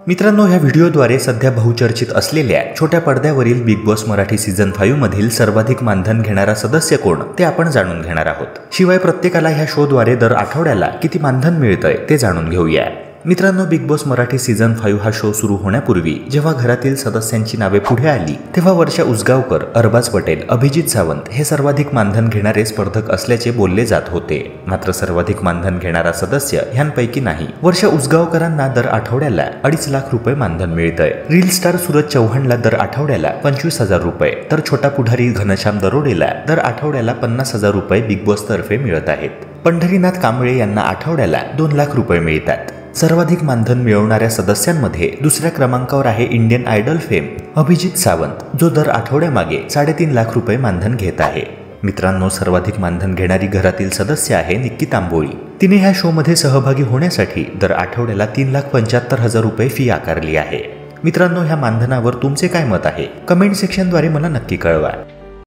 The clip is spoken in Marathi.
मित्रांनो, ह्या व्हिडिओद्वारे सध्या बहुचर्चित असलेल्या छोट्या पडद्यावरील बिग बॉस मराठी सीझन 5 मधील सर्वाधिक मानधन घेणारा सदस्य कोण ते आपण जाणून घेणार आहोत। शिवाय प्रत्येकाला ह्या शोद्वारे दर आठवड्याला किती मानधन मिळतंय ते जाणून घेऊया। मित्रांनो, बिग बॉस मराठी सीझन 5 हा शो सुरू होण्यापूर्वी जेव्हा घरातील सदस्यांची नावे पुढे आली तेव्हा वर्षा उसगावकर, अरबाज पटेल, अभिजित सावंत हे सर्वाधिक मानधन घेणारे स्पर्धक असल्याचे बोलले जात होते। मात्र सर्वाधिक मानधन घेणारा सदस्य ह्यांपैकी नाही। वर्षा उसगावकरांना दर आठवड्याला 2.5 लाख रुपये मानधन मिळतंय। रील स्टार सूरज चव्हाणला दर आठवड्याला 25,000 रुपये तर छोटा पुढारी घनश्याम दरोडेला दर आठवड्याला 50,000 रुपये बिग बॉस तर्फे मिळत आहेत। पंढरीनाथ कांबळे यांना आठवड्याला 2 लाख रुपये मिळतात। सर्वाधिक मानधन मिळवणाऱ्या सदस्यांमध्ये दुसऱ्या क्रमांकावर आहे Indian Idol fame Abhijit Sawant, जो दर आठवड्यामागे 3.5 लाख रुपये मानधन घेत आहे। मित्रांनो, सर्वाधिक मानधन घेणारी घरातील सदस्य आहे निक्की तांबोळी। तिने ह्या शो मध्ये सहभागी होण्यासाठी दर आठवड्याला 3,75,000 रुपये फी आकारली आहे। मित्रांनो, ह्या मानधनावर तुमचे काय मत आहे? कमेंट सेक्शनद्वारे मला नक्की कळवा।